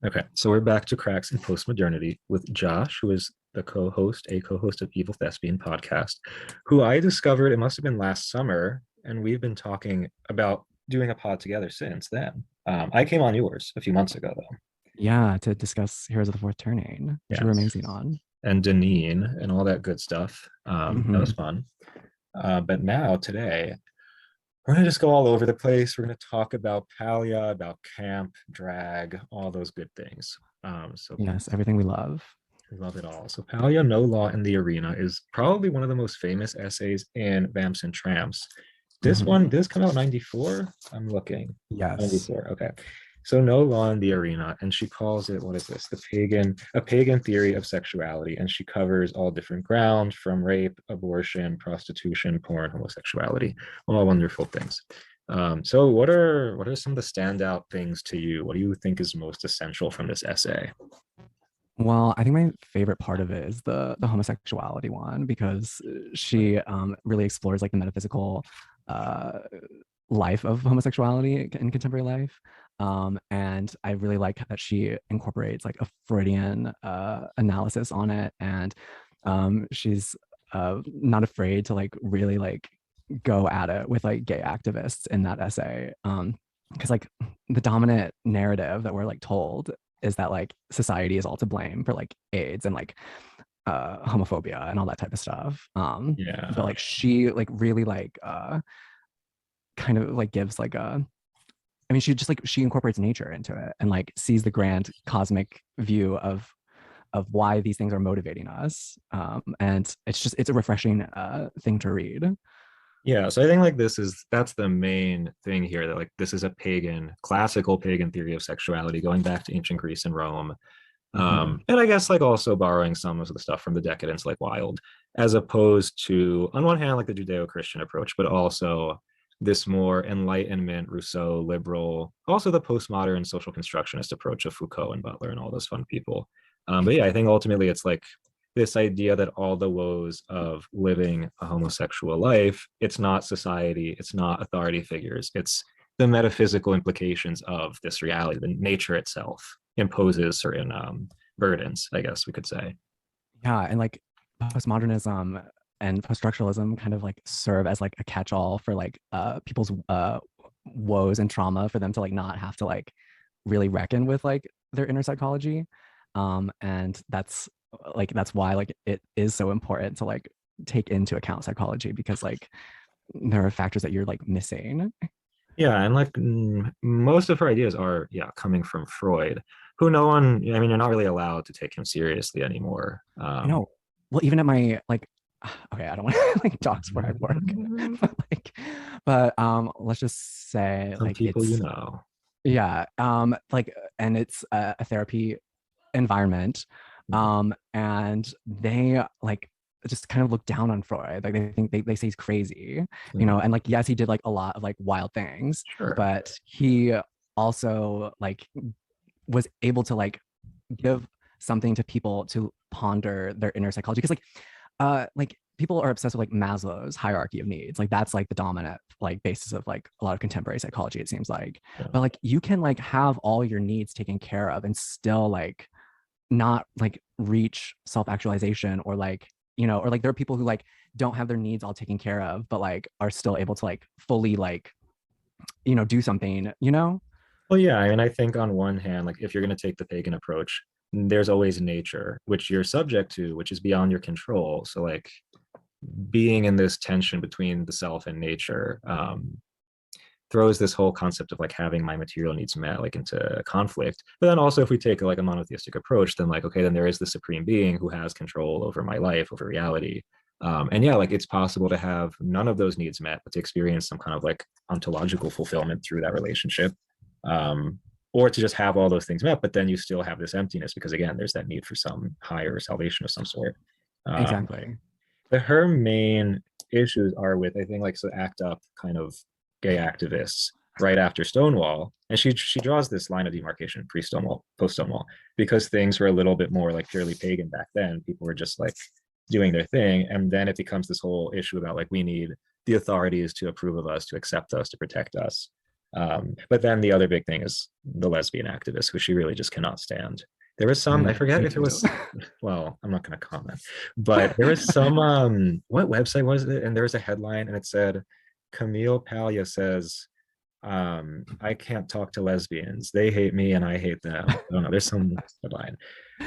Okay, so we're back to Cracks in Postmodernity with Josh, who is the co-host of Evil Thespian podcast, who I discovered it must have been last summer, and we've been talking about doing a pod together since then. I came on yours a few months ago, though. Yeah, to discuss Heroes of the Fourth Turning, which you were Yes, amazing on. and Deneen and all that good stuff. That was Hmm. fun. But now today, we're gonna just go all over the place. We're gonna talk about Paglia, about camp, drag, all those good things. So Yes, everything we love. I love it all. So Paglia No Law in the Arena is probably one of the most famous essays in Vamps and Tramps. This Hmm. one, did this come out 94? I'm looking. Yes. 94. Okay. So No Law in the Arena, and she calls it, what is this? A pagan theory of sexuality. And she covers all different grounds from rape, abortion, prostitution, porn, homosexuality, all wonderful things. So what are some of the standout things to you? What do you think is most essential from this essay? Well, I think my favorite part of it is the homosexuality one because she really explores like the metaphysical uh, life of homosexuality in contemporary life. And I really like that she incorporates like a Freudian analysis on it, and she's not afraid to like really like go at it with like gay activists in that essay. Because like the dominant narrative that we're like told is that like society is all to blame for like AIDS and like homophobia and all that type of stuff. But Yeah. like she like really like kind of like gives like a I mean she just like she incorporates nature into it and like sees the grand cosmic view of why these things are motivating us. And it's a refreshing thing to read. Yeah, so I think like that's the main thing here that like this is a classical pagan theory of sexuality going back to ancient Greece and Rome. Mhm. And I guess like also borrowing some of the stuff from the decadence like Wild, as opposed to on one hand like the Judeo-Christian approach, but also this more Enlightenment, Rousseau, liberal, also the postmodern social constructionist approach of Foucault and Butler and all those fun people. But yeah, I think ultimately it's like this idea that all the woes of living a homosexual life, it's not society, it's not authority figures, it's the metaphysical implications of this reality, the nature itself imposes certain burdens, I guess we could say. Yeah, and like postmodernism and post-structuralism kind of like serve as like a catch-all for like people's woes and trauma for them to like not have to like really reckon with like their inner psychology. And that's why like it is so important to like take into account psychology because like there are factors that you're like missing. Yeah, and like most of her ideas are, yeah, coming from Freud, who no one, I mean, you're not really allowed to take him seriously anymore. I know. Well, even at my like, okay, I don't want to like dox where I work, but like, but let's just say Some like people, it's yeah, like, and it's a therapy environment, and they like just kind of look down on Freud. Like they think they say he's crazy, and like yes, he did like a lot of like wild things, sure. but he also like was able to like give something to people to ponder their inner psychology because like people are obsessed with like Maslow's hierarchy of needs, like that's like the dominant like basis of like a lot of contemporary psychology, it seems like. Yeah. But like you can like have all your needs taken care of and still like not like reach self-actualization, or like or like there are people who like don't have their needs all taken care of but like are still able to like fully like do something. Well, yeah, I mean, I think on one hand, like if you're going to take the pagan approach, there's always nature, which you're subject to, which is beyond your control. So, like being in this tension between the self and nature throws this whole concept of like having my material needs met like into conflict. But then also, if we take like a monotheistic approach, then like okay, then there is the supreme being who has control over my life, over reality. And yeah, like it's possible to have none of those needs met, but to experience some kind of like ontological fulfillment through that relationship. Um, or to just have all those things met, but then you still have this emptiness because again, there's that need for some higher salvation of some sort. Um, Exactly. but her main issues are with, I think, like so act up kind of gay activists right after Stonewall, and she draws this line of demarcation pre Stonewall, post Stonewall, because things were a little bit more like purely pagan back then. People were just like doing their thing, and then it becomes this whole issue about like we need the authorities to approve of us, to accept us, to protect us. But then the other big thing is the lesbian activist, who she really just cannot stand. There was some, I forget Me if it too. was, well, I'm not going to comment, but there was some, what website was it? And there was a headline and it said, Camille Paglia says, I can't talk to lesbians. They hate me and I hate them. I don't know. There's some headline.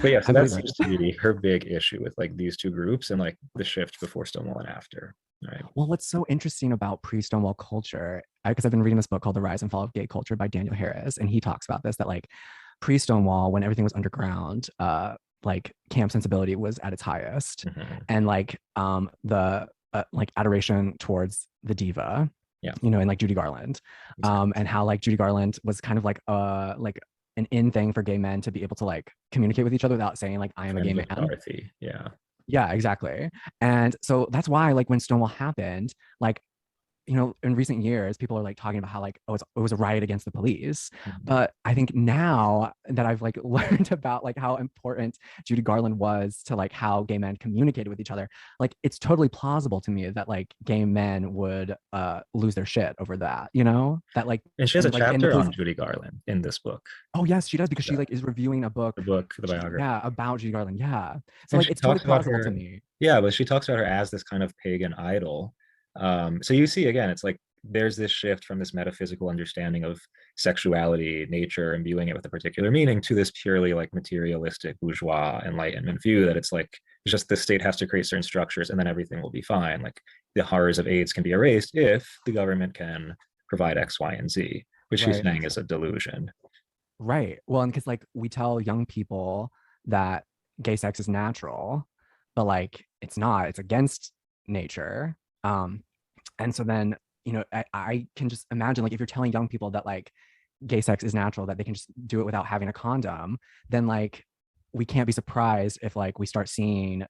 But yeah, so I that believe it. seems to be her big issue with like these two groups and like the shift before Stonewall and after. Right. Well, what's so interesting about pre-Stonewall culture, because I've been reading this book called The Rise and Fall of Gay Culture by Daniel Harris, and he talks about this, that like pre-Stonewall, when everything was underground, like camp sensibility was at its highest, Mhm. and the like adoration towards the diva, Yeah. and like Judy Garland, Exactly. and how like Judy Garland was kind of like an in thing for gay men to be able to like communicate with each other without saying like I am a gay Friends with man. Dorothy. Yeah. Yeah, exactly. And so that's why, like, when Stonewall happened, like, in recent years, people are like talking about how like, oh, it was a riot against the police. Mhm. But I think now that I've like learned about like how important Judy Garland was to like how gay men communicated with each other, like it's totally plausible to me that like gay men would lose their shit over that, that like, And she has a and like in the chapter police. on Judy Garland in this book. Oh yes, she does, because she Yeah. like is reviewing a book. The book, the biography. Yeah, about Judy Garland. Yeah. So And like she it's totally talks about plausible to her, me. yeah, but she talks about her as this kind of pagan idol. So you see again, it's like there's this shift from this metaphysical understanding of sexuality, nature, and viewing it with a particular meaning to this purely like materialistic bourgeois enlightenment view that it's like it's just the state has to create certain structures and then everything will be fine. Like the horrors of AIDS can be erased if the government can provide X, Y, and Z, which she's Right. saying is a delusion. Right. Well, and because like we tell young people that gay sex is natural, but like it's not, it's against nature. And so then, I can just imagine like if you're telling young people that like gay sex is natural, that they can just do it without having a condom, then like we can't be surprised if like we start seeing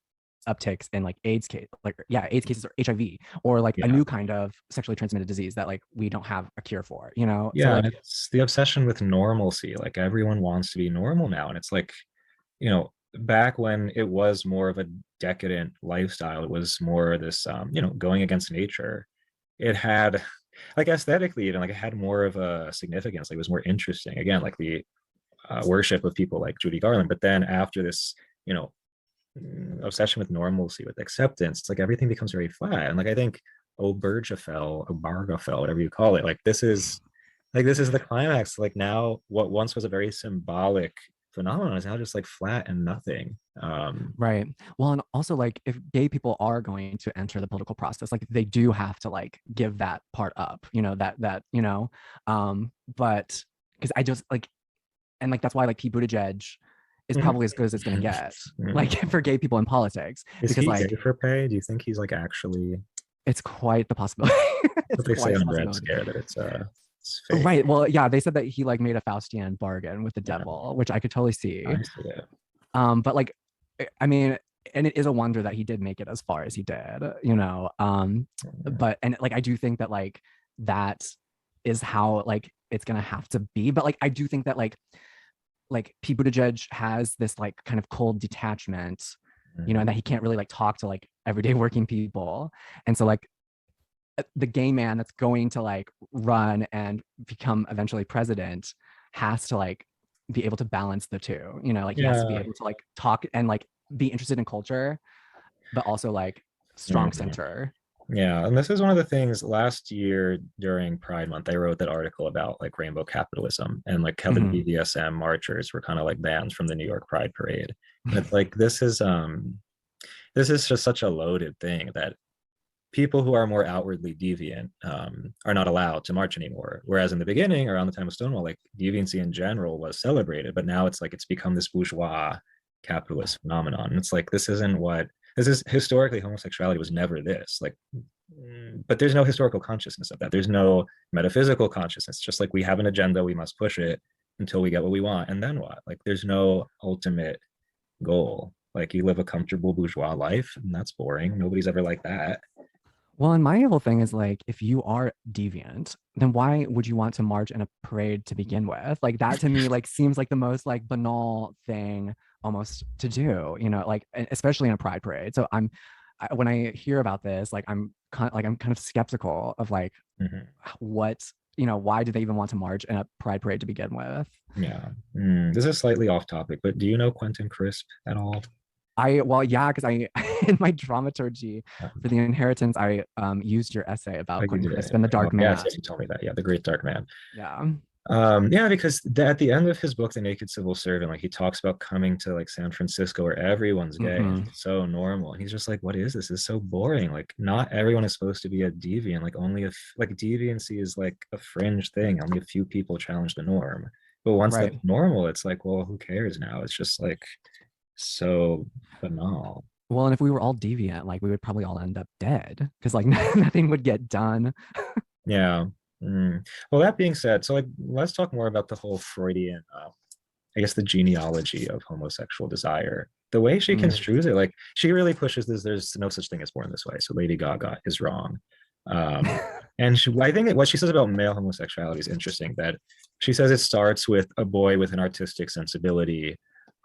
upticks in like AIDS case, like yeah, AIDS cases or HIV or like a Yeah. new kind of sexually transmitted disease that like we don't have a cure for. So Yeah, and like it's the obsession with normalcy. Like everyone wants to be normal now. And it's like, back when it was more of a decadent lifestyle, it was more this, going against nature. It had, like aesthetically, even like it had more of a significance. Like it was more interesting. Again, like the worship of people like Judy Garland. But then after this, you know, obsession with normalcy, with acceptance, it's like everything becomes very flat. And like I think Obergefell, whatever you call it, like this is the climax. Like now, what once was a very symbolic phenomenon is now just like flat and nothing. right. Well, and also like if gay people are going to enter the political process, like they do have to like give that part up, but because I just like, and like that's why like Pete Buttigieg is probably as good as it's gonna get, like for gay people in politics, Is because he gay like for pay? Do you think he's like actually it's quite the possibility. what It's they say quite the on Red possibility. Scare that it's fake? Right. Well, yeah, they said that he like made a Faustian bargain with the Yeah, devil, which I could totally see. I see it. But like, I mean, and it is a wonder that he did make it as far as he did. But and like I do think that like that is how like it's gonna have to be. But like I do think that like Pete Buttigieg has this like kind of cold detachment, and that he can't really like talk to like everyday working people. And so like the gay man that's going to like run and become eventually president has to like be able to balance the two, like he has to be Yeah. able to like talk and like be interested in culture, but also like strong Mhm. center. Yeah, and this is one of the things last year during Pride Month, I wrote that article about like rainbow capitalism and like how the Mhm. BDSM marchers were kind of like banned from the New York Pride Parade. And it's like this is just such a loaded thing that people who are more outwardly deviant are not allowed to march anymore. Whereas in the beginning, around the time of Stonewall, like deviancy in general was celebrated, but now it's like it's become this bourgeois capitalist phenomenon. And it's like this is historically homosexuality was never this. Like, but there's no historical consciousness of that. There's no metaphysical consciousness. Just like we have an agenda, we must push it until we get what we want, and then what? Like, there's no ultimate goal. Like, you live a comfortable bourgeois life, and that's boring. Nobody's ever like that. Well, and my whole thing is like, if you are deviant, then why would you want to march in a parade to begin with? Like that to me, like seems like the most like banal thing almost to do, like especially in a pride parade. So when I hear about this, like I'm kind of skeptical of like Mm-hmm. what why do they even want to march in a pride parade to begin with? Yeah. This is slightly off topic, but do you know Quentin Crisp at all? Well, yeah, because I in my dramaturgy for the inheritance, I used your essay Oh, about you Quentin did Crisp it. and the Oh, Dark yes, Man. yes, you told me that. Yeah, the Great Dark Man. Yeah. Yeah, because at the end of his book, The Naked Civil Servant, like he talks about coming to like San Francisco where everyone's gay and Hmm. it's so normal. And he's just like, what is this? It's so boring. Like, not everyone is supposed to be a deviant. Like, only if like deviancy is like a fringe thing. Only a few people challenge the norm. But once that's Right. normal, it's like, well, who cares now? It's just like so banal. Well, and if we were all deviant, like we would probably all end up dead because like nothing would get done. Yeah. Well, that being said, so like let's talk more about the whole Freudian I guess the genealogy of homosexual desire. The way she Mm. construes it, like she really pushes this. There's no such thing as born this way. So Lady Gaga is wrong. Um, and I think what she says about male homosexuality is interesting. That she says it starts with a boy with an artistic sensibility,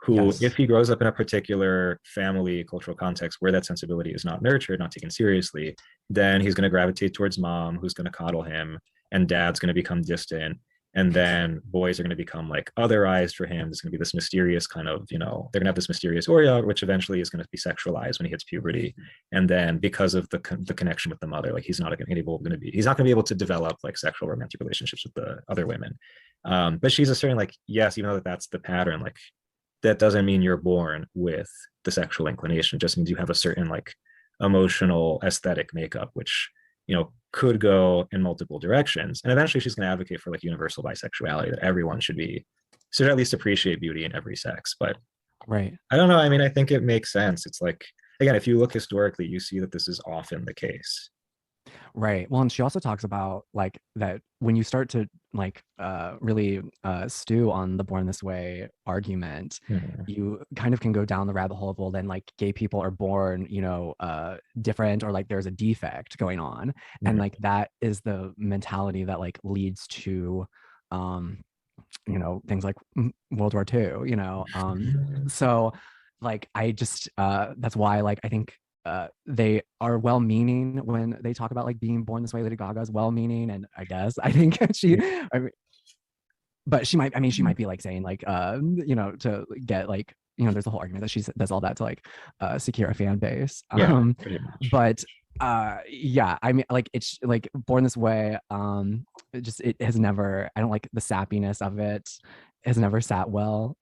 who, if Yes. he grows up in a particular family cultural context where that sensibility is not nurtured, not taken seriously, then he's going to gravitate towards mom, who's going to coddle him, and dad's going to become distant, and then boys are going to become like otherized for him. There's going to be this mysterious kind of, they're going to have this mysterious aura, which eventually is going to be sexualized when he hits puberty. And then because of the connection with the mother, like he's not going to be able to develop like sexual romantic relationships with the other women. But she's asserting like, yes, even though that's the pattern, like that doesn't mean you're born with the sexual inclination. It just means you have a certain like emotional aesthetic makeup, which could go in multiple directions. And eventually she's going to advocate for like universal bisexuality, that everyone should at least appreciate beauty in every sex. But Right. I don't know. I mean, I think it makes sense. It's like, again, if you look historically, you see that this is often the case. Right. Well, and she also talks about like that when you start to like really stew on the born this way argument, Mhm. you kind of can go down the rabbit hole of, well, then like gay people are born, different, or like there's a defect going on. And Mhm. like that is the mentality that like leads to um things like World War II, so like I just that's why like I think they are well-meaning when they talk about like being born this way. Lady Gaga is well-meaning, and I guess I think I mean, but she might be like saying like to get like there's a whole argument that she does all that to like secure a fan base. Yeah, pretty much. But yeah, I mean like it's like born this way. It has never, I don't like the sappiness of it. Has never sat well.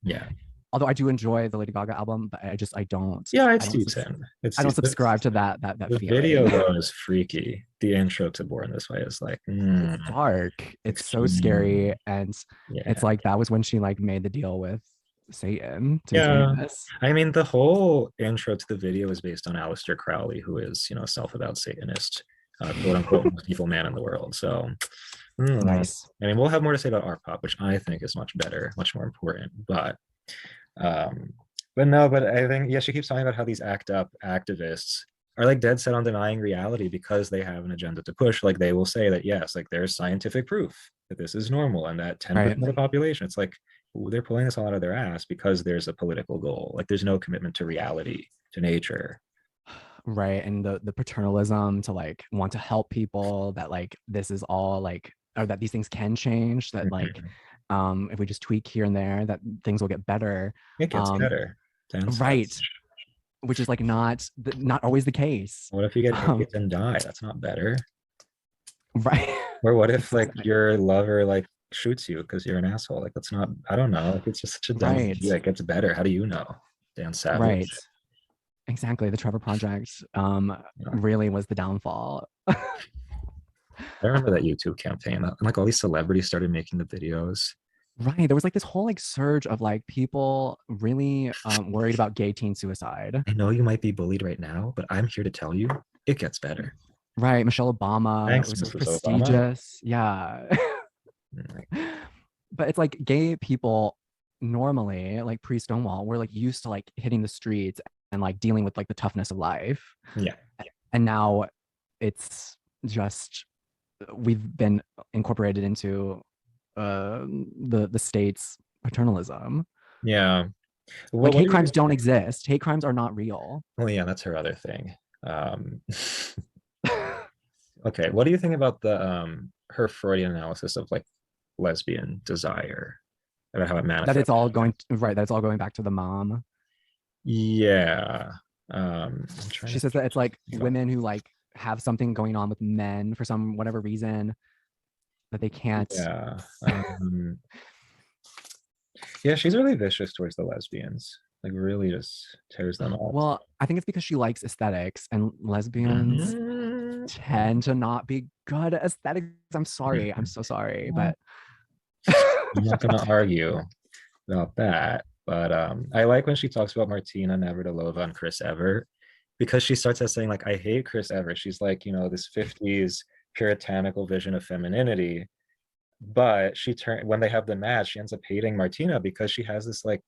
Yeah. Although I do enjoy the Lady Gaga album, but Yeah, I it's don't T10. I don't subscribe to that The feeling. video though is freaky. The intro to Born This Way is like, It's dark. It's so scary. extreme. And it's Yeah. like that was when she like made the deal with Satan to be Yeah. famous. I mean, the whole intro to the video is based on Aleister Crowley, who is, self-avowed Satanist, quote unquote, most evil man in the world. So, Nice. I mean, we'll have more to say about art pop, which I think is much better, much more important. Um, but no, but I think, yeah, she keeps talking about how these act up activists are like dead set on denying reality because they have an agenda to push. Like they will say that, yes, like there's scientific proof that this is normal and that 10% Right. of the population, it's like they're pulling this all out of their ass because there's a political goal. Like there's no commitment to reality, to nature. Right. And the paternalism to like want to help people, that like this is all like, or that these things can change, that like Mhm. if we just tweak here and there, that things will get better. It gets um better. 10 right. steps. Which is like not always the case. What if you get um AIDS and die? That's not better. right. Or what if like Exactly. your lover like shoots you because you're an asshole? Like that's not, I don't know. Like it's just such a dumb Right. idea. It gets better. How do you know? Dan Right. Savage. Exactly. The Trevor Project Yeah. really was the downfall. I remember that YouTube campaign. And like all these celebrities started making the videos. Right. There was like this whole like surge of like people really worried about gay teen suicide. I know you might be bullied right now, but I'm here to tell you it gets better. Right. Michelle Obama Thanks, was so Mrs. Obama. prestigious. Yeah. Mm, But it's like gay people normally, like pre Stonewall, were like used to like hitting the streets and like dealing with like the toughness of life. yeah. And now it's just we've been incorporated into the state's paternalism. Yeah. Like What hate do you crimes don't exist. Hate crimes are not real. well, yeah, that's her other thing. Okay. What do you think about the her Freudian analysis of like lesbian desire, about how it That it's manifests. all going right. That's all going back to the mom. Yeah. I'm trying She to says that it's like think about. women who like have something going on with men for some whatever reason that they can't. Yeah. Yeah, she's really vicious towards the lesbians. Like really just tears them up. Well, I think it's because she likes aesthetics, and lesbians Mhm. tend to not be good at aesthetics. I'm sorry. I'm so sorry, but I'm not gonna argue about that. But I like when she talks about Martina Navratilova and Chris Evert, because she starts out saying like, I hate Chris Evert. She's like, this 50s puritanical vision of femininity. But she turned when they have the match, she ends up hating Martina because she has this like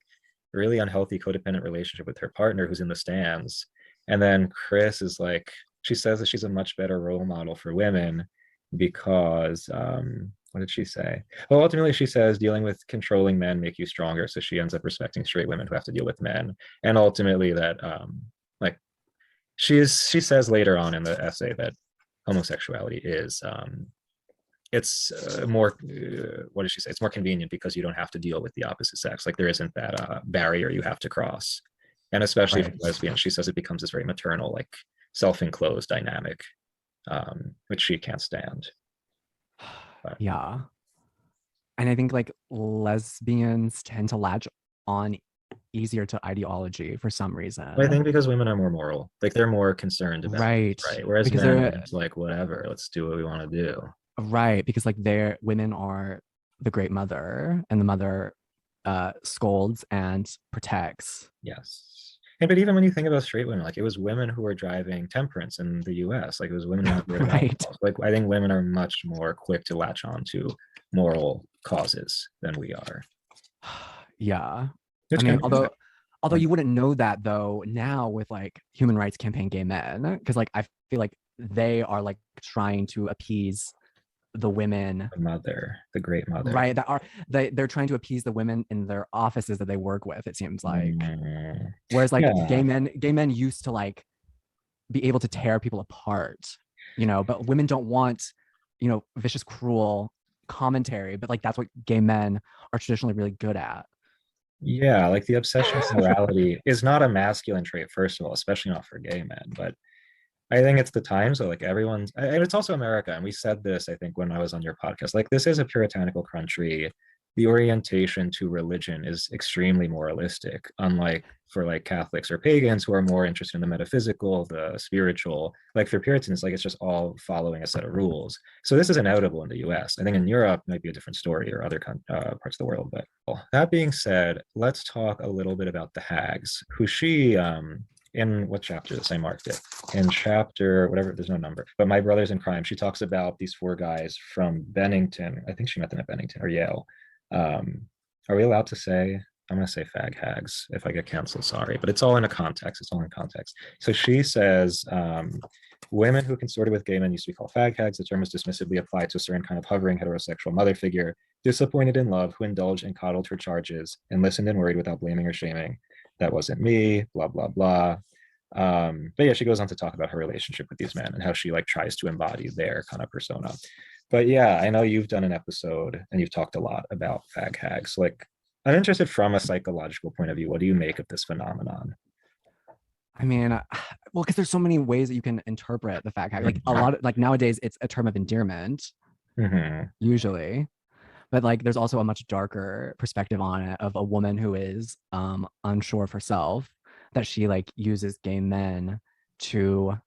really unhealthy codependent relationship with her partner who's in the stands. And then Chris is like, she says that she's a much better role model for women because what did she say? Well, ultimately she says dealing with controlling men make you stronger. So she ends up respecting straight women who have to deal with men. And ultimately that like she says later on in the essay that homosexuality is it's more what did she say, it's more convenient because you don't have to deal with the opposite sex, like there isn't that barrier you have to cross. And especially for right. lesbians, she says it becomes this very maternal, like self-enclosed dynamic, which she can't stand. But Yeah. And I think like lesbians tend to latch on easier to ideology for some I reason. think because women are more moral, like they're more concerned about Right. right, whereas Because men are they're just like whatever, let's do what we want to do. right. Because like they're women are the great mother, and the mother scolds and protects. Yes. And but even when you think about straight women, like it was women who were driving temperance in the US. Like it was women who had to with Right. alcohol. Like I think women are much more quick to latch on to moral causes than we are. Yeah. I Which can mean, be although yeah, you wouldn't know that though now with like human rights campaign gay men, because like I feel like they are like trying to appease the women, the mother, the great mother. right? That are they're trying to appease the women in their offices that they work with, it seems like. Mm, Whereas like yeah. gay men used to like be able to tear people apart, but women don't want, vicious, cruel commentary, but like that's what gay men are traditionally really good at. Yeah, like the obsession with morality is not a masculine trait, first of all, especially not for gay men. But I think it's the time. So like everyone's, and it's also America. And we said this, I think, when I was on your podcast. Like this is a puritanical country. The orientation to religion is extremely moralistic, unlike for like Catholics or pagans who are more interested in the metaphysical, the spiritual. Like for Puritans, like it's just all following a set of rules. So this is inevitable in the U.S. I think in Europe might be a different story or other parts of the world. But that being said, let's talk a little bit about the hags, who she in what chapter is this? I marked it in chapter whatever, there's no number, but My Brothers in Crime, she talks about these four guys from Bennington. I think she met them at Bennington or Yale. um are we allowed to say, I'm going to say fag hags if I get canceled, sorry, but it's all in a context, it's all in context. So she says women who consorted with gay men used to be called fag hags. The term is dismissively applied to a certain kind of hovering heterosexual mother figure disappointed in love, who indulged and coddled her charges and listened and worried without blaming or shaming. That wasn't me, blah blah blah. But yeah, she goes on to talk about her relationship with these men and how she like tries to embody their kind of persona. But yeah, I know you've done an episode and you've talked a lot about fag hags. Like, I'm interested from a psychological point of view. What do you make of this phenomenon? I mean, well, because there's so many ways that you can interpret the fat cat. Like a Mm-hmm. lot of like nowadays, it's a term of endearment Mm-hmm. usually, but like there's also a much darker perspective on it of a woman who is unsure of herself, that she like uses gay men to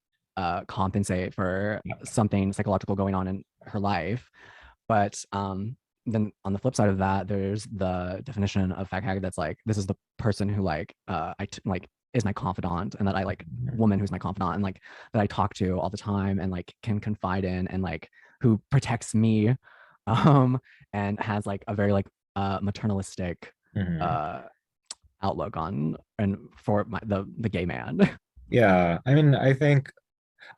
compensate for something psychological going on in her life. But then on the flip side of that, there's the definition of fag hag that's like, this is the person who like like is my confidant, and that I like woman who's my confidant, and like that I talk to all the time and like can confide in, and like who protects me, um and has like a very like maternalistic Mm-hmm. uh outlook on and for the gay man. Yeah, I mean, I think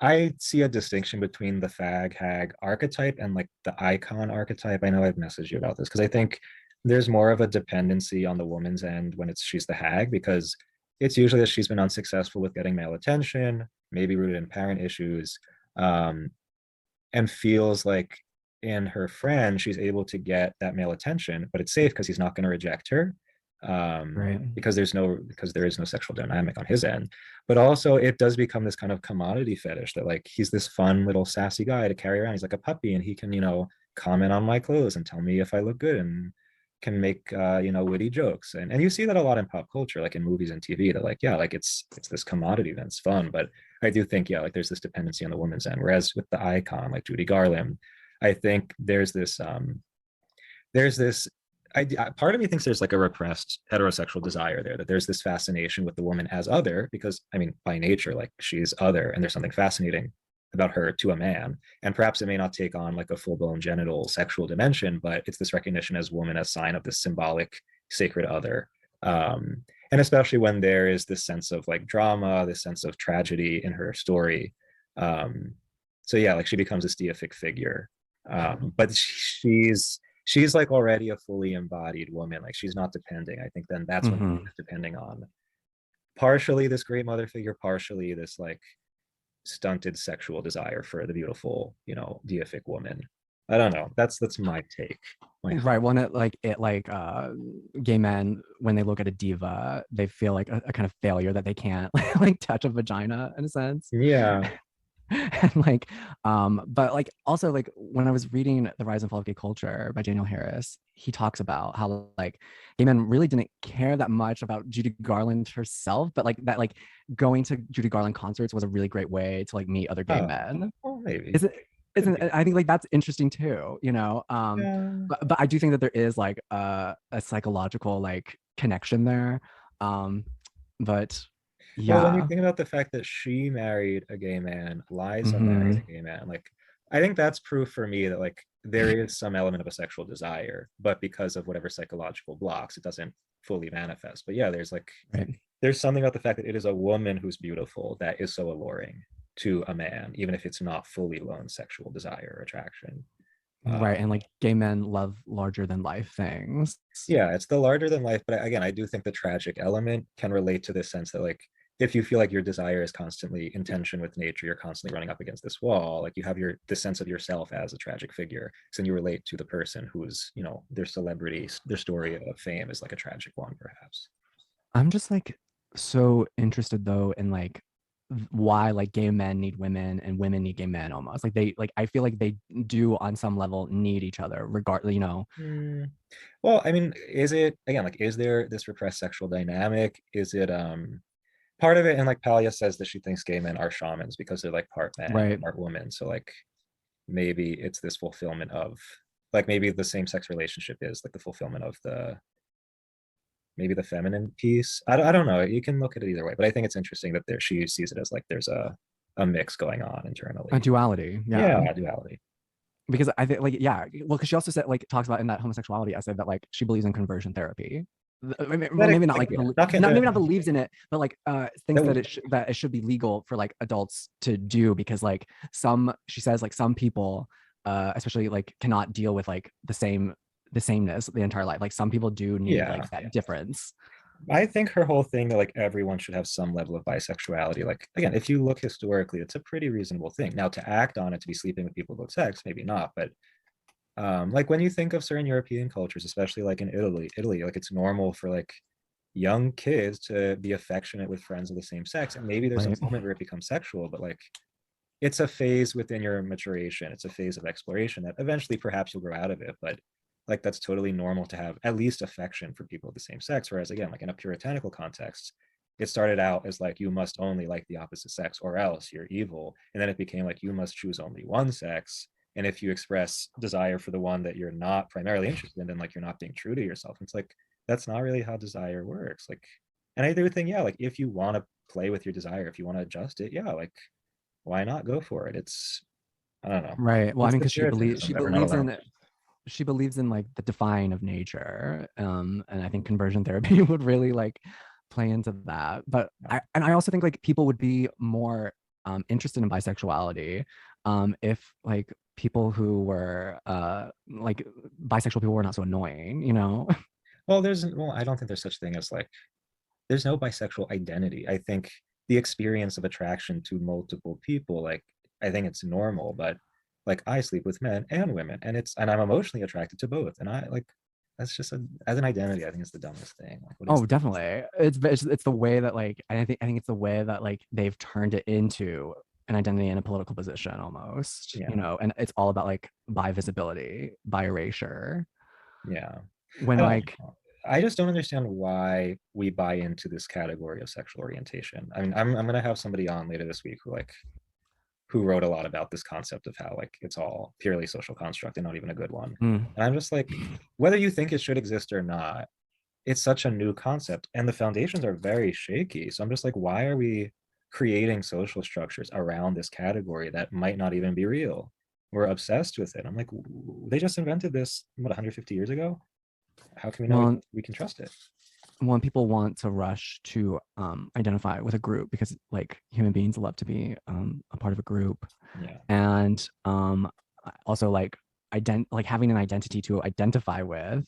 I see a distinction between the fag hag archetype and like the icon archetype. I know I've messaged you about this because I think there's more of a dependency on the woman's end when it's she's the hag, because it's usually that she's been unsuccessful with getting male attention, maybe rooted in parent issues, um, and feels like in her friend, she's able to get that male attention, but it's safe because he's not going to reject her. Right. Because there is no sexual dynamic on his end. But also it does become this kind of commodity fetish that like he's this fun little sassy guy to carry around. He's like a puppy and he can, comment on my clothes and tell me if I look good and can make witty jokes. And you see that a lot in pop culture, like in movies and TV, that like, yeah, like it's this commodity that's fun. But I do think, yeah, like there's this dependency on the woman's end. Whereas with the icon like Judy Garland, I think there's this part of me thinks there's like a repressed heterosexual desire there, that there's this fascination with the woman as other, because I mean by nature like she's other and there's something fascinating about her to a man, and perhaps it may not take on like a full-blown genital sexual dimension, but it's this recognition as woman as sign of this symbolic sacred other. And especially when there is this sense of like drama, this sense of tragedy in her story. So yeah, like she becomes this deific figure, but she's like already a fully embodied woman. Like she's not depending. I think then that's when Hmm. depending on partially this great mother figure, partially this like stunted sexual desire for the beautiful, deific woman. I don't know. That's my take. My Right. Well, and gay men, when they look at a diva, they feel like a kind of failure that they can't like touch a vagina in a sense. yeah. And but like also like when I was reading The Rise and Fall of Gay Culture by Daniel Harris, he talks about how like gay men really didn't care that much about Judy Garland herself, but like that like going to Judy Garland concerts was a really great way to like meet other gay Oh, men. well, maybe. Is it Could isn't be. I think like that's interesting too, Yeah. but I do think that there is like a psychological like connection there. Um, but Well, when you yeah. think about the fact that she married a gay man, Liza married a Hmm. gay man, like I think that's proof for me that like there is some element of a sexual desire, but because of whatever psychological blocks, it doesn't fully manifest. But yeah, Right. there's something about the fact that it is a woman who's beautiful that is so alluring to a man, even if it's not fully blown sexual desire or attraction. Right. Um, And like gay men love larger than life things. yeah, it's the larger than life, but again, I do think the tragic element can relate to this sense that like if you feel like your desire is constantly in tension with nature, you're constantly running up against this wall, like you have the sense of yourself as a tragic figure. So then you relate to the person who's, their celebrity, their story of fame is like a tragic one, perhaps. I'm just like so interested though in like why like gay men need women and women need gay men almost. Like they like I feel like they do on some level need each other, regardless. Hmm. Well, I mean, is it again like is there this repressed sexual dynamic? Is it part of it? And like Paglia says that she thinks gay men are shamans because they're like part man, Right. part woman. So like maybe it's this fulfillment of like maybe the same sex relationship is like the fulfillment of the maybe the feminine piece. I don't know. You can look at it either way, but I think it's interesting that she sees it as like there's a mix going on A internally. duality. Yeah. Yeah, duality. Because I think like yeah, well, because she also said like talks about in that homosexuality essay that like she believes in conversion therapy. Well, But maybe not like like yeah, not not maybe not believes in it, but like thinks that that, that it should be legal for like adults to do because like some she says like some people especially like cannot deal with like the sameness the entire life. Like some people do need yeah. like that difference. I think her whole thing that like everyone should have some level of bisexuality. Like again, if you look historically, it's a pretty reasonable thing. Now to act on it, to be sleeping with people of both sex, maybe not. But like when you think of certain European cultures, especially like in Italy, like it's normal for like young kids to be affectionate with friends of the same sex. And maybe there's a Right. moment where it becomes sexual, but like it's a phase within your maturation. It's a phase of exploration that eventually perhaps you'll grow out of it. But like that's totally normal to have at least affection for people of the same sex. Whereas again, like in a puritanical context, it started out as like you must only like the opposite sex or else you're evil. And then it became like you must choose only one sex. And if you express desire for the one that you're not primarily interested in, then like you're not being true to yourself. It's like that's not really how desire works. Like, and I do think, yeah, like if you want to play with your desire, if you want to adjust it, yeah, like why not go for it? It's I don't know. Right. Well, I It's mean, the because puritanism that we're not allowed. she believes in like the defying of nature. And I think conversion therapy would really like play into that. But No. I also think like people would be more interested in bisexuality if like people who were like bisexual people were not so annoying. Well, I don't think there's such thing as like there's no bisexual identity. I think the experience of attraction to multiple people, like I think it's normal, but like I sleep with men and women, and I'm emotionally attracted to both. And I like that's just as an identity, I think it's the dumbest thing. Like, what is Oh, definitely. It's the way that like I think it's the way that like they've turned it into an identity and a political position almost, yeah, and it's all about like bi visibility, bi erasure. yeah. When I don't like know. I just don't understand why we buy into this category of sexual orientation. I mean, I'm gonna have somebody on later this week who wrote a lot about this concept of how like it's all purely social construct and not even a good one. mm, And I'm just like, whether you think it should exist or not, it's such a new concept and the foundations are very shaky. So I'm just like, why are we creating social structures around this category that might not even be real? We're obsessed with it. I'm like, they just invented this, what, 150 years ago? How can we know well, we can trust it? when people want to rush to identify with a group because like human beings love to be a part of a group, Yeah. and also like like having an identity to identify with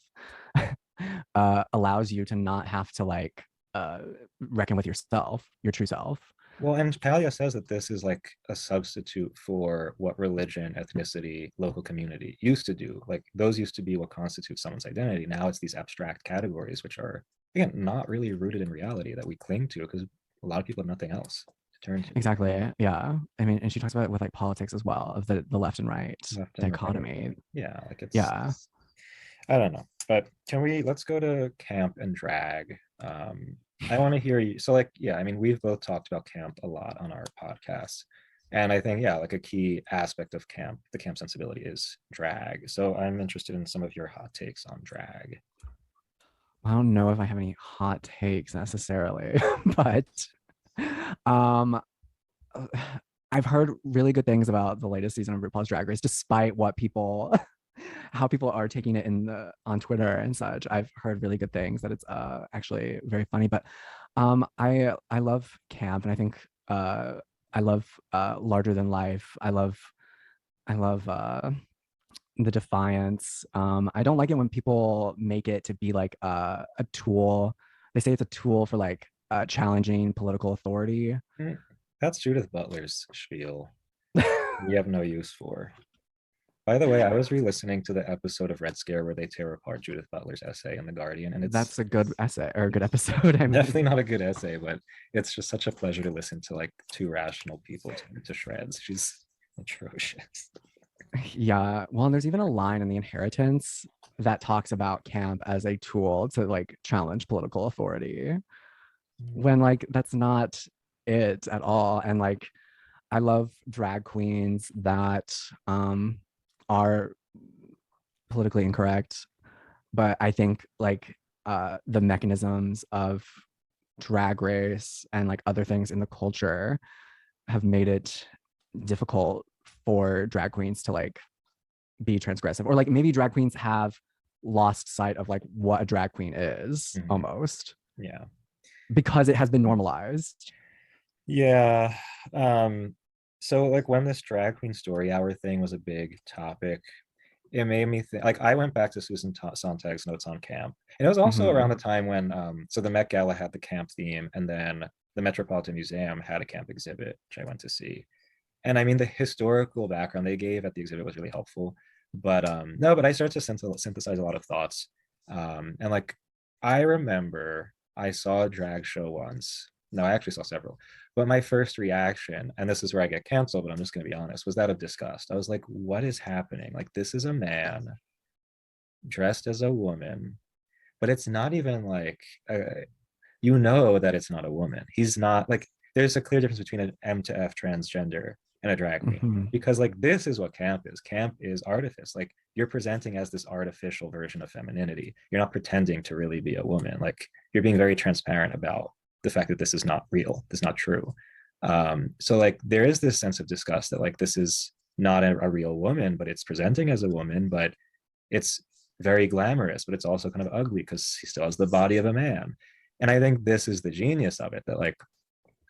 allows you to not have to like uh, reckon with yourself, your true self. Well, and Paglia says that this is like a substitute for what religion, ethnicity, local community used to do. Like those used to be what constitutes someone's identity. Now it's these abstract categories, which are, again, not really rooted in reality that we cling to because a lot of people have nothing else to turn to. Exactly. Yeah. I mean, and she talks about it with like politics as well, of the left and right Left and right. dichotomy. Yeah, like Yeah. I don't know. But let's go to camp and drag. I want to hear you. So, like, yeah, I mean, we've both talked about camp a lot on our podcast. And I think, yeah, like a key aspect of camp, the camp sensibility is drag. So I'm interested in some of your hot takes on drag. I don't know if I have any hot takes necessarily, but um I've heard really good things about the latest season of RuPaul's Drag Race, despite what people how people are taking it in the on Twitter and such. I've heard really good things that it's actually very funny. But I love camp, and I think I love larger than life. I love the defiance. I don't like it when people make it to be like a tool. They say it's a tool for like challenging political authority. Mm, that's Judith Butler's spiel. We have no use for. By the way, I was re-listening to the episode of Red Scare where they tear apart Judith Butler's essay in The Guardian, and That's a good essay or a good episode. I mean, definitely not a good essay, but it's just such a pleasure to listen to like two rational people to shreds. She's atrocious. yeah. Well, and there's even a line in The Inheritance that talks about camp as a tool to like challenge political authority when like that's not it at all. And like I love drag queens that are politically incorrect, but I think like the mechanisms of drag race and like other things in the culture have made it difficult for drag queens to like be transgressive, or like maybe drag queens have lost sight of like what a drag queen is Mhm. almost Yeah. because it has been normalized. Yeah. So like when this drag queen story hour thing was a big topic, it made me think like I went back to Sontag's notes on camp. And it was also Mm-hmm. around the time when so the Met Gala had the camp theme and then the Metropolitan Museum had a camp exhibit, which I went to see. And I mean the historical background they gave at the exhibit was really helpful. But no, but I started to synthesize a lot of thoughts. And like I remember I saw a drag show once. No, I actually saw several. But my first reaction, and this is where I get canceled, but I'm just going to be honest, was that of disgust. I was like, what is happening? Like, this is a man dressed as a woman, but it's not even like, you know, that it's not a woman. He's not like, there's a clear difference between an M to F transgender and a drag queen. Mm-hmm. Because, like, this is what camp is. Camp is artifice. Like, you're presenting as this artificial version of femininity. You're not pretending to really be a woman. Like, you're being very transparent about the fact that this is not real, this is not true. So like there is this sense of disgust that like this is not a real woman, but it's presenting as a woman, but it's very glamorous, but it's also kind of ugly because he still has the body of a man. And I think this is the genius of it, that like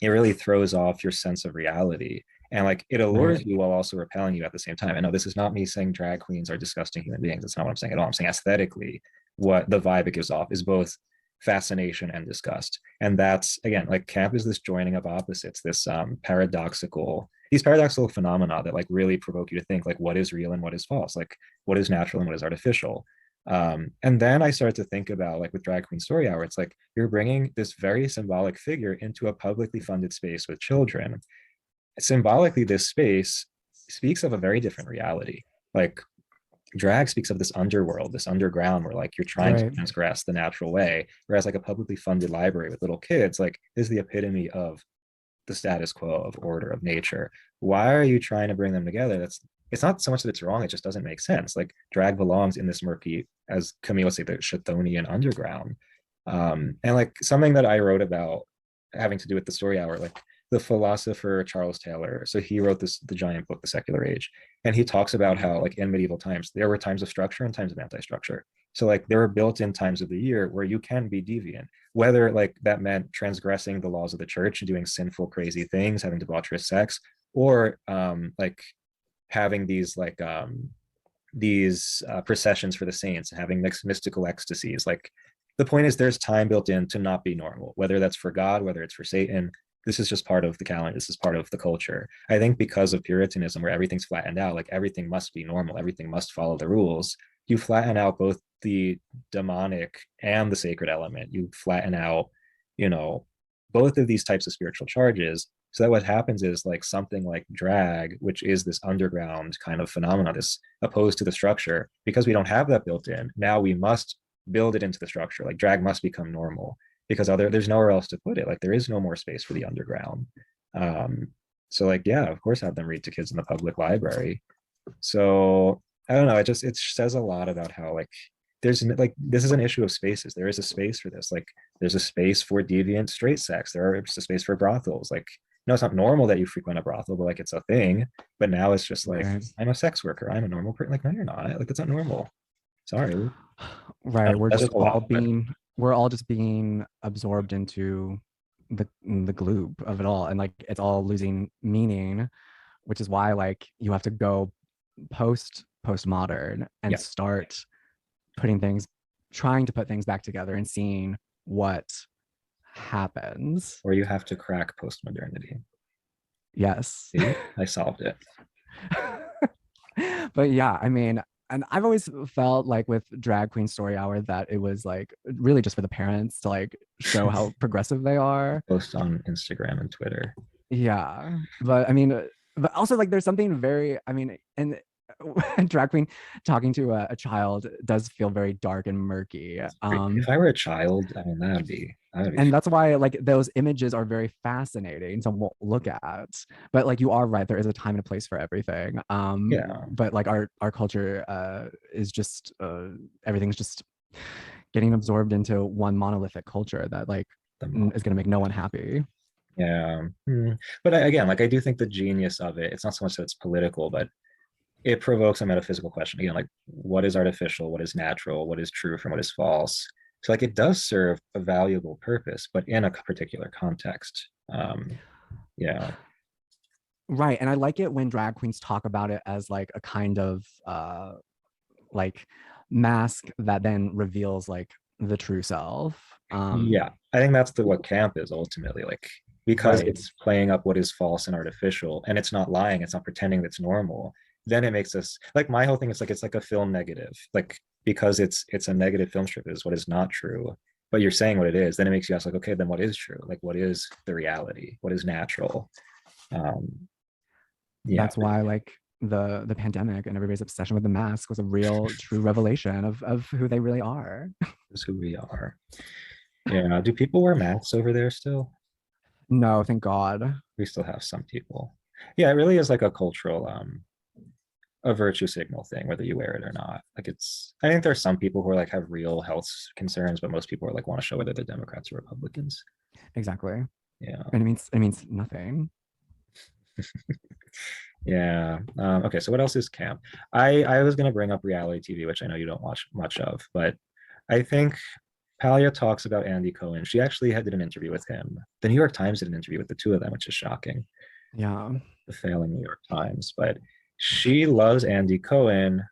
it really throws off your sense of reality and like it allures Right. you while also repelling you at the same time. I know this is not me saying drag queens are disgusting human beings. That's not what I'm saying at all. I'm saying aesthetically, what the vibe it gives off is both fascination and disgust. And that's again, like camp is this joining of opposites, this paradoxical these paradoxical phenomena that like really provoke you to think like what is real and what is false, like what is natural and what is artificial. And then I started to think about like with Drag Queen Story Hour, it's like you're bringing this very symbolic figure into a publicly funded space with children. Symbolically, this space speaks of a very different reality. Like drag speaks of this underworld, this underground where like you're trying to Right. transgress the natural way, whereas like a publicly funded library with little kids like is the epitome of the status quo, of order, of nature. Why are you trying to bring them together? That's It's not so much that it's wrong, it just doesn't make sense. Like drag belongs in this murky, as Camille would say, the Chthonian underground. And like something that I wrote about having to do with the story hour, like the philosopher Charles Taylor. So he wrote the giant book, The Secular Age, and he talks about how like in medieval times there were times of structure and times of anti-structure. So like there were built-in times of the year where you can be deviant, whether like that meant transgressing the laws of the church and doing sinful, crazy things, having debaucherous sex, or like having these processions for the saints, having mystical ecstasies. Like the point is, there's time built in to not be normal, whether that's for God, whether it's for Satan. This is just part of the calendar. This is part of the culture. I think because of Puritanism, where everything's flattened out, like everything must be normal, everything must follow the rules. You flatten out both the demonic and the sacred element. You flatten out, you know, both of these types of spiritual charges, so that what happens is like something like drag, which is this underground kind of phenomena, this opposed to the structure, because we don't have that built in. Now we must build it into the structure. Like drag must become normal because there's nowhere else to put it. Like there is no more space for the underground. Um, so like yeah, of course have them read to kids in the public library. So I don't know. It says a lot about how like there's like this is an issue of spaces. There is a space for this. Like there's a space for deviant straight sex. There's a space for brothels. Like no, it's not normal that you frequent a brothel, but like it's a thing. But now it's just like Right. I'm a sex worker. I'm a normal person. Like no, you're not. Like that's not normal. Sorry. Right. That's just a lot. But we're all just being absorbed into the gloop of it all. And like it's all losing meaning, which is why like you have to go postmodern and yeah, start putting things, trying to put things back together and seeing what happens. or you have to crack postmodernity. Yes. See, I solved it. But yeah, I mean, and I've always felt like with Drag Queen Story Hour that it was like really just for the parents to like show how progressive they are. Post on Instagram and Twitter. Yeah. But I mean, but also like there's something very, I mean, and Drag Queen talking to a child does feel very dark and murky. If I were a child, I mean that would be And that's why like those images are very fascinating to look at. But like you are right, there is a time and a place for everything. yeah. But like our culture is just everything's just getting absorbed into one monolithic culture that like is going to make no one happy. Yeah. But again, like I do think the genius of it, it's not so much that it's political, but it provokes a metaphysical question. Again, like what is artificial, what is natural, what is true from what is false. So like it does serve a valuable purpose, but in a particular context. Yeah. Right. And I like it when drag queens talk about it as like a kind of like mask that then reveals like the true self. Yeah. I think that's what camp is ultimately like, because Right. it's playing up what is false and artificial, and it's not lying, it's not pretending that's normal. Then it makes us like my whole thing is like it's like a film negative, like because it's a negative film strip is what is not true, but you're saying what it is. Then it makes you ask like, okay, then what is true? Like what is the reality? What is natural? Um, yeah, That's why like the pandemic and everybody's obsession with the mask was a real true revelation of who they really are. is who we are. Yeah. Do people wear masks over there still? No, thank God. We still have some people. Yeah, it really is like a cultural a virtue signal thing, whether you wear it or not. Like it's I think there are some people who are like have real health concerns, but most people are like want to show whether they're Democrats or Republicans. Exactly. Yeah. And it means nothing. Yeah. Okay, so what else is camp? I was gonna bring up reality TV, which I know you don't watch much of, but I think Paglia talks about Andy Cohen. She actually did an interview with him. The New York Times did an interview with the two of them, which is shocking. Yeah. The failing New York Times, but she loves Andy Cohen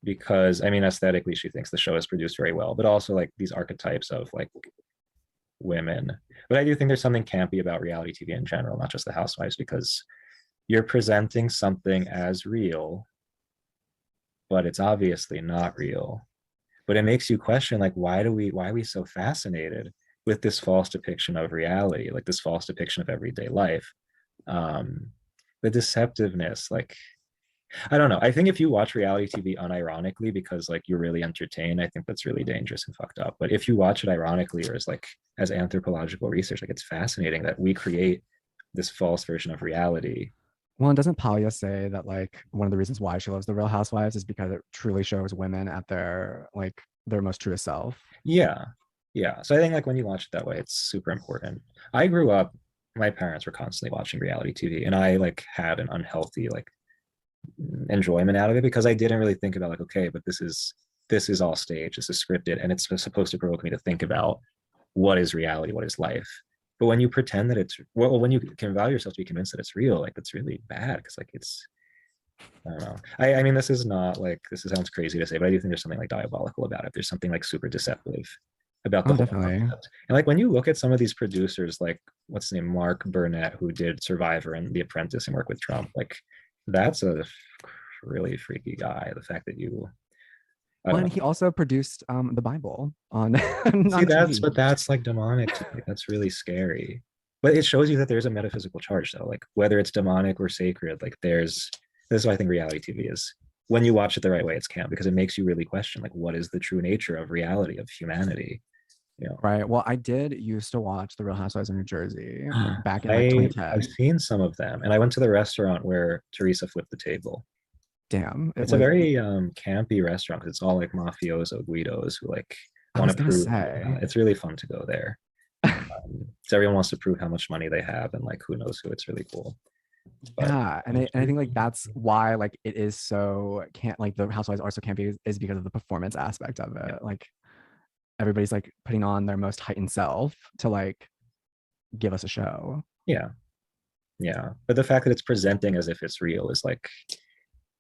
because I mean aesthetically she thinks the show is produced very well, but also like these archetypes of like women. But I do think there's something campy about reality TV in general, not just the Housewives, because you're presenting something as real, but it's obviously not real. But it makes you question, like, why are we so fascinated with this false depiction of reality, like this false depiction of everyday life? um the deceptiveness, like, I don't know. I think if you watch reality TV unironically because like you're really entertained, I think that's really dangerous and fucked up. But if you watch it ironically or as like as anthropological research, like it's fascinating that we create this false version of reality. Well, and doesn't Paglia say that like one of the reasons why she loves the Real Housewives is because it truly shows women at their most truest self? Yeah. Yeah. So I think like when you watch it that way, it's super important. I grew up, my parents were constantly watching reality TV and I like had an unhealthy like enjoyment out of it because I didn't really think about like, okay, but this is all staged, this is scripted, and it's supposed to provoke me to think about what is reality, what is life. But when you pretend that it's well, when you can allow yourself to be convinced that it's real, like that's really bad because like it's I don't know. I mean, this is not like this sounds crazy to say, but I do think there's something like diabolical about it. There's something like super deceptive about the Oh, whole definitely. concept. And like when you look at some of these producers, like what's his name, Mark Burnett, who did Survivor and The Apprentice and work with Trump, like that's a really freaky guy. The fact that you, I Well, don't and know. he also produced the Bible on See, on TV. that's like demonic to me. That's really scary. But it shows you that there's a metaphysical charge, though. Like whether it's demonic or sacred, like there's this is why I think reality TV is. When you watch it the right way, it's camp because it makes you really question, like, what is the true nature of reality of humanity? You know, Right. Well, I did used to watch The Real Housewives of New Jersey back in like I've 2010. seen some of them, and I went to the restaurant where Teresa flipped the table. Damn, it It's a was. very campy restaurant because it's all like mafioso guidos who like I want was to gonna prove. Yeah, say, it's really fun to go there. So everyone wants to prove how much money they have and like who knows who. It's really cool. But yeah, and I think like that's why like it is so can't like the Housewives are so campy is because of the performance aspect of yeah, it. Like everybody's like putting on their most heightened self to like give us a show. yeah, yeah. But the fact that it's presenting as if it's real is like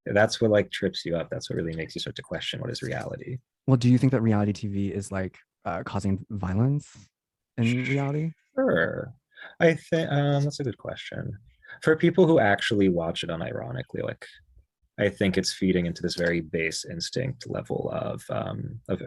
that's what like trips you up. That's what really makes you start to question what is reality. Well, do you think that reality TV is like causing violence in reality? Sure. I think that's a good question. For people who actually watch it unironically, like I think it's feeding into this very base instinct level of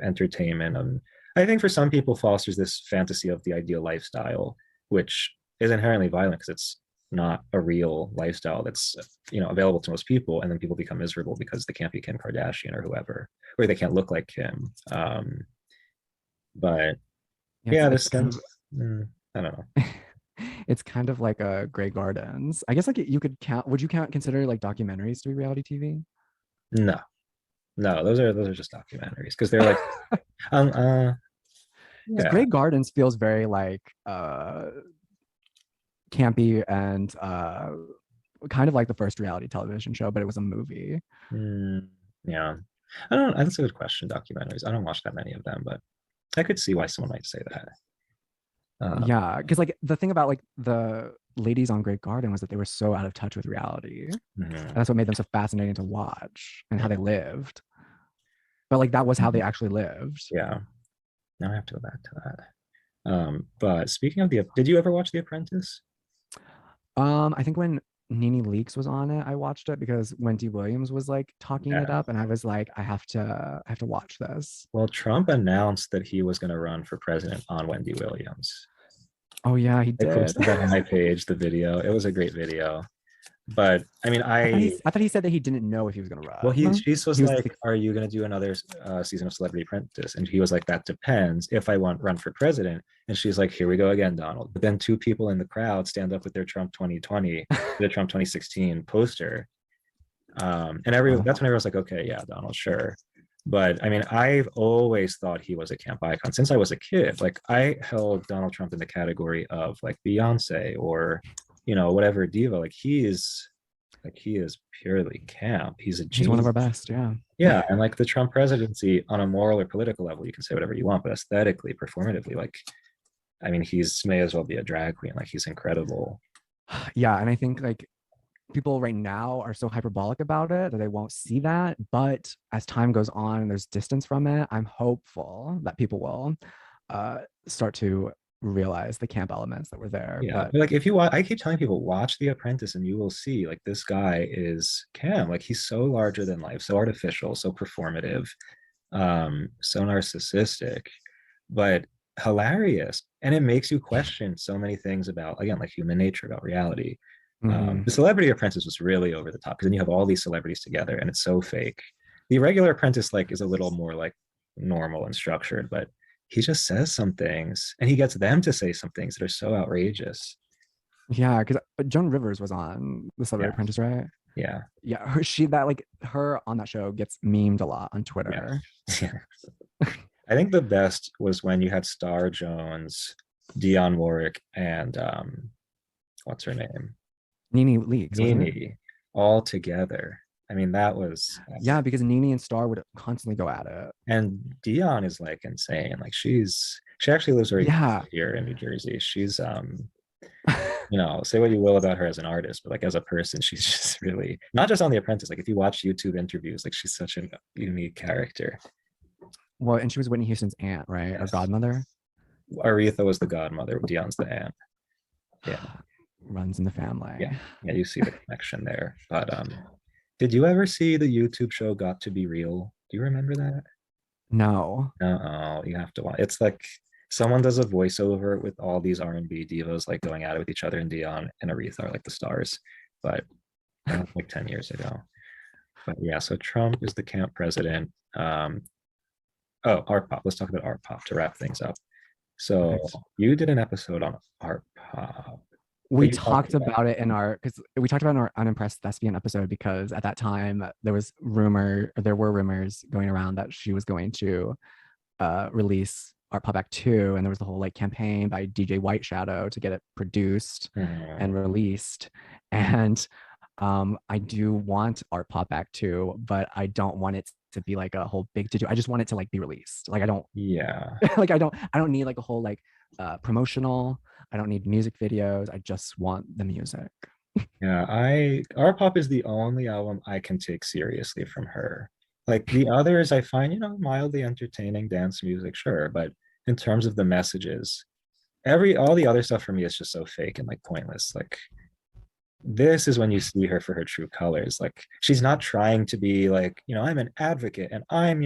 entertainment. I think for some people fosters this fantasy of the ideal lifestyle, which is inherently violent because it's not a real lifestyle that's available to most people, and then people become miserable because they can't be Kim Kardashian or whoever, or they can't look like Kim. But Yeah, yeah, it's this kind sense, of I don't know. it's kind of like a Grey Gardens. I guess like you could count. Would you consider like documentaries to be reality TV? No, no, those are just documentaries because they're like, um, uh, Because yeah, Grey Gardens feels very like campy and kind of like the first reality television show, but it was a movie. mm, yeah. I don't. That's a good question. Documentaries. I don't watch that many of them, but I could see why someone might say that. Yeah, because like the thing about like the ladies on Great Garden was that they were so out of touch with reality. And Mhm. that's what made them so fascinating to watch and how Yeah. they lived. But like that was how they actually lived. Yeah. Now I have to go back to that. But speaking of did you ever watch The Apprentice? I think when Nene Leakes was on it, I watched it because Wendy Williams was like talking it Yeah. up, and I was like, I have to watch this. Well, Trump announced that he was going to run for president on Wendy Williams. Oh yeah, he I did. posted that on my page, the video. It was a great video. But I mean, I thought he said that he didn't know if he was gonna well, run. she He was was like, "Are you going to do another season of Celebrity Apprentice?" And he was like, "That depends. If I want run for president." And she's like, "Here we go again, Donald." But then two people in the crowd stand up with their Trump 2020, the Trump 2016 poster, and that's when everyone's like, "Okay, yeah, Donald, sure." But I mean, I've always thought he was a camp icon since I was a kid. Like I held Donald Trump in the category of like Beyonce or whatever diva. Like he is purely camp. He's a he's one of genius. our best. Yeah. Yeah, and like the Trump presidency on a moral or political level, you can say whatever you want, but aesthetically, performatively, like I mean, he's may as well be a drag queen. Like he's incredible. Yeah, and I think like people right now are so hyperbolic about it that they won't see that. But as time goes on and there's distance from it, I'm hopeful that people will start to realize the camp elements that were there. Yeah, But but like if you watch, I keep telling people watch The Apprentice, and you will see like this guy is Cam. Like he's so larger than life, so artificial, so performative, so narcissistic, but hilarious. And it makes you question so many things about, again, like human nature, about reality. mhm. The Celebrity Apprentice was really over the top because then you have all these celebrities together and it's so fake. The regular Apprentice like is a little more like normal and structured, but he just says some things and he gets them to say some things that are so outrageous. Yeah, because Joan Rivers was on The Celebrity Yeah, Apprentice, right? yeah, Yeah, her on that show gets memed a lot on yeah. Twitter. Yeah. I think the best was when you had Star Jones, Dionne Warwick, and what's her name? Nene Leakes, wasn't it? Nene all together. I mean, that was Yeah, epic. because Nene and Star would constantly go at it. And Dion is like insane. Like she actually lives very close Yeah. here in New Jersey. She's say what you will about her as an artist, but like as a person, she's just really not just on The Apprentice. Like if you watch YouTube interviews, like she's such a unique character. Well, and she was Whitney Houston's aunt, right? Or Yes. godmother. Aretha was the godmother, Dion's the aunt. Yeah. Runs in the family. Yeah. Yeah, you see the connection there. But did you ever see the YouTube show Got to Be Real? Do you remember that? No. No, you have to watch. It's like someone does a voiceover with all these R&B divas like going at it with each other, and Dion and Aretha are like the stars. But like 10 years ago. But yeah, so Trump is the camp president. Oh, art pop. Let's talk about art pop to wrap things up. So Perfect. you did an episode on art pop. What We you talked talked about? about it in our because we talked about in our unimpressed thespian episode because at that time there were rumors going around that she was going to release Art Pop Act 2, and there was the whole like campaign by DJ White Shadow to get it produced Mhm. and released. And I do want Art Pop Act 2, but I don't want it to be like a whole big to do. I just want it to like be released. Like I don't Yeah. like I don't need like a whole like promotional. I don't need music videos. I just want the music. Yeah, I art pop is the only album I can take seriously from her. Like the others I find, mildly entertaining dance music, sure, but in terms of the messages, every all the other stuff for me is just so fake and like pointless. Like this is when you see her for her true colors. Like she's not trying to be like, I'm an advocate and I'm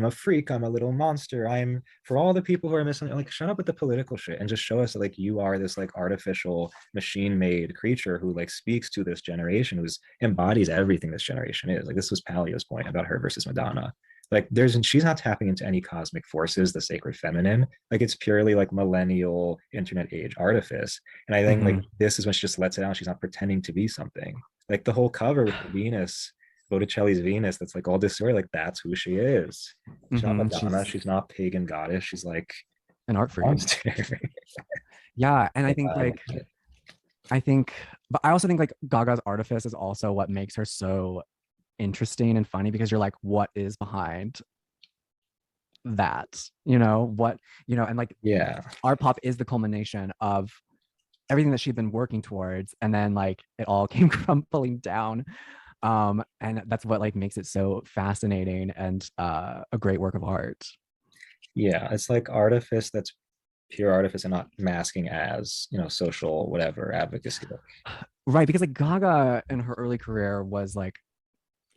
a freak, I'm a little monster. I'm for all the people who are missing, like shut up with the political shit and just show us that like you are this like artificial machine-made creature who like speaks to this generation, who's embodies everything this generation is. Like this was Paglia's point about her versus Madonna. Like she's not tapping into any cosmic forces, the sacred feminine. Like it's purely like millennial internet age artifice. And I think like Mhm. this is when she just lets it out. She's not pretending to be something. Like the whole cover with the Venus, Botticelli's Venus, that's like all this story, like that's who she is. She's not Madonna, She's she's not pagan goddess, she's like an art a freak. monster. Yeah, and Um, I think, but I also think like Gaga's artifice is also what makes her so interesting and funny because you're like, what is behind that? And like yeah. art pop is the culmination of everything that she'd been working towards, and then like it all came crumbling down. And that's what like makes it so fascinating and a great work of art. Yeah. It's like artifice that's pure artifice and not masking as, social whatever advocacy. Right, because like Gaga in her early career was like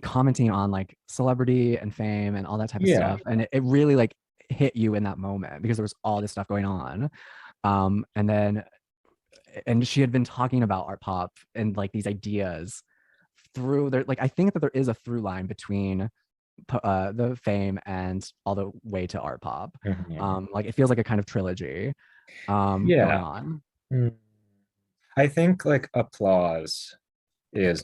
commenting on like celebrity and fame and all that type of Yeah. stuff, and it really like hit you in that moment because there was all this stuff going on. And then and she had been talking about art pop and like these ideas through there. Like I think that there is a through line between the fame and all the way to art pop. Mhm. Like it feels like a kind of trilogy going Yeah. on. Mm. I think like applause is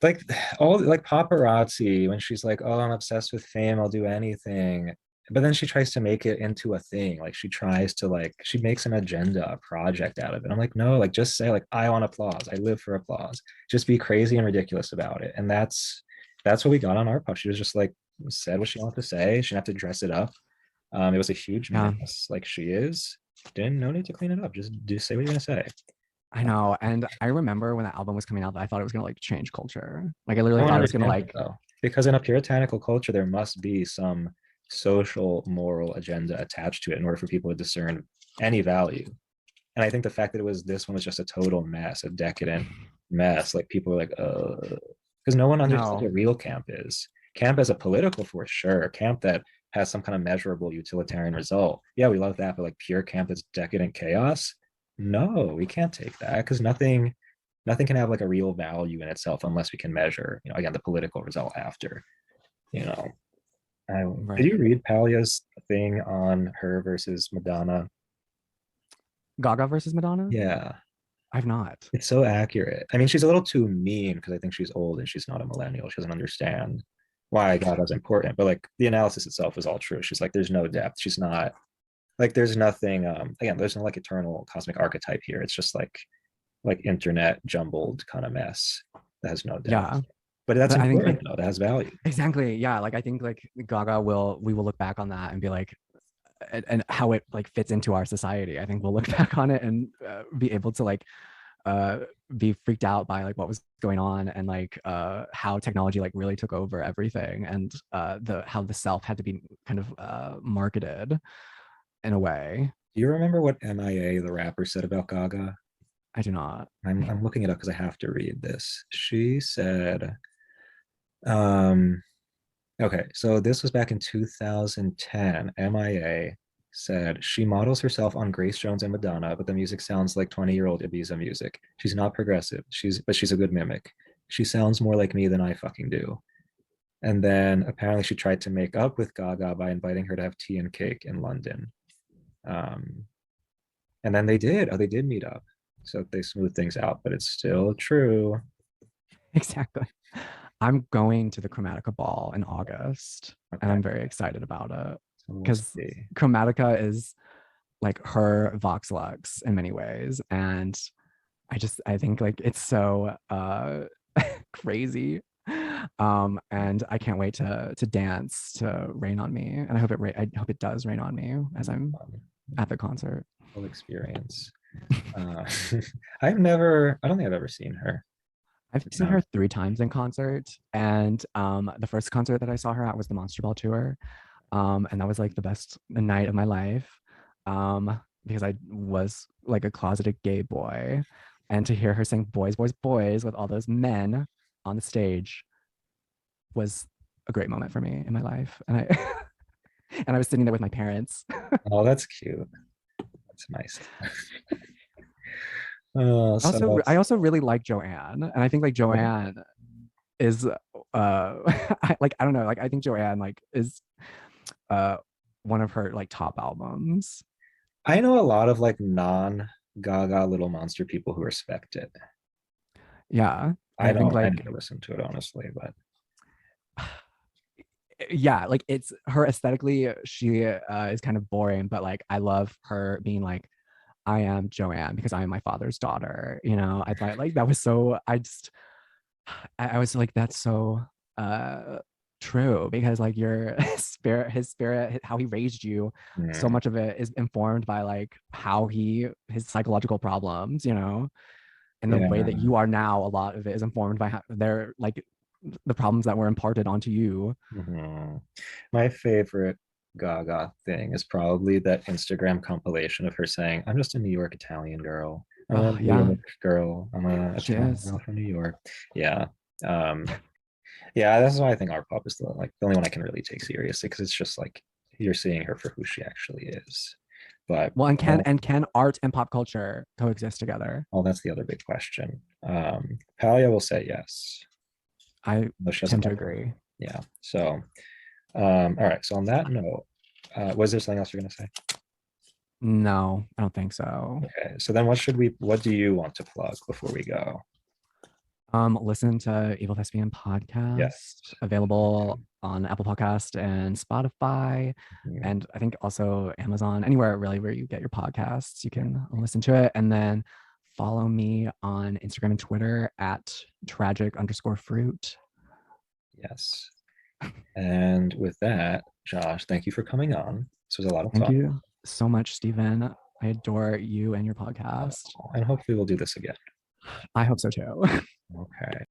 like all like paparazzi when she's like, oh, I'm obsessed with fame, I'll do anything. But then she tries to make it into a thing. Like she tries to like she makes an agenda, a project out of it. I'm like, no, like just say like I want applause. I live for applause. Just be crazy and ridiculous about it. And that's what we got on our pop. She was just like said what she wanted to say. She didn't have to dress it up. It was a huge Yeah, mess, like she is. Didn't no need to clean it up. Just say what you're gonna say. I know. And I remember when the album was coming out, I thought it was gonna like change culture. Like I I literally don't thought it was gonna understand it like though, because in a puritanical culture, there must be some social moral agenda attached to it in order for people to discern any value. And I think the fact that it was this one was just a total mess, a decadent mess. Like people are like, because no one understood No. what real camp is. Camp as a political force, sure. Camp that has some kind of measurable utilitarian result. Yeah, we love that, but like pure camp that's decadent chaos. No, we can't take that because nothing can have like a real value in itself unless we can measure, again, the political result after, you know. Did Right. you read Paglia's thing on her versus Madonna? Gaga versus Madonna? Yeah, I've not. it's so accurate. I mean, she's a little too mean because I think she's old and she's not a millennial. She doesn't understand why Gaga's important. But like the analysis itself is all true. She's like, there's no depth. She's not like there's nothing. Again, there's no like eternal cosmic archetype here. It's just like internet jumbled kind of mess that has no depth. Yeah. But that's But I think like important though. That has value. exactly. Yeah. Like I think like Gaga we will look back on that and be like, and how it like fits into our society. I think we'll look back on it and be able to like uh be freaked out by like what was going on and like how technology like really took over everything and the how the self had to be kind of marketed in a way. Do you remember what MIA the rapper said about Gaga? I do not. I'm looking it up because I have to read this. She said, um, okay, so this was back in 2010. MIA said she models herself on Grace Jones and Madonna, but the music sounds like 20-year-old Ibiza music. She's not progressive. She's a good mimic. She sounds more like me than I fucking do. And then apparently she tried to make up with Gaga by inviting her to have tea and cake in London. Um, and then they did. Oh, they did meet up. So they smoothed things out, but it's still true. Exactly. I'm going to the Chromatica ball in August and Okay. I'm very excited about it So we'll because see. Chromatica is like her Vox Lux in many ways. And I think like it's so crazy. And I can't wait to dance to Rain on Me. And I hope it does rain on me as I'm at the concert. Full experience. Uh, I don't think I've ever seen her. I've seen her 3 times in concert, and the first concert that I saw her at was the Monster Ball tour, and that was like the best night of my life, because I was like a closeted gay boy, and to hear her sing "Boys, Boys, Boys" with all those men on the stage was a great moment for me in my life, and I and I was sitting there with my parents. Oh, that's cute. That's nice. So I also really like Joanne, and I think like Joanne is I don't know, like I think Joanne like is uh one of her like top albums. I know a lot of like non-Gaga Little Monster people who respect it. Yeah. I I think don't. I like never listen to it honestly, but yeah, like it's her aesthetically, she is kind of boring, but like I love her being like, I am Joanne because I am my father's daughter. You know, I thought like that was so I was like, that's so true because like your spirit, his spirit, how he raised you, so mm, much of it is informed by like how his psychological problems, you know, and the way that yeah. you are now, a lot of it is informed by how their like the problems that were imparted onto you. Mhm. My favorite Gaga thing is probably that Instagram compilation of her saying, "I'm just a New York Italian girl. I'm a Oh New yeah, York girl. I'm a she Italian is. girl from New York." Yeah. Um, yeah, that's why I think art pop is the only one I can really take seriously because it's just like you're seeing her for who she actually is. But Well, and can art and pop culture coexist together? well, that's the other big question. Paglia will say yes, I though she doesn't tend to like it. agree. Yeah. So, all right. So on that note, was there something else you're gonna say? No, I don't think so. Okay. So then what do you want to plug before we go? Listen to Evil Thespian Yes. podcast, available on Apple Podcast and Spotify, Mhm. and I think also Amazon, anywhere really where you get your podcasts, you can listen to it. And then follow me on Instagram and Twitter at tragic_fruit. Yes. And with that, Josh, thank you for coming on. This was a lot of Thank fun. you so much, Stephen. I adore you and your podcast. And hopefully we'll do this again. I hope so too. Okay.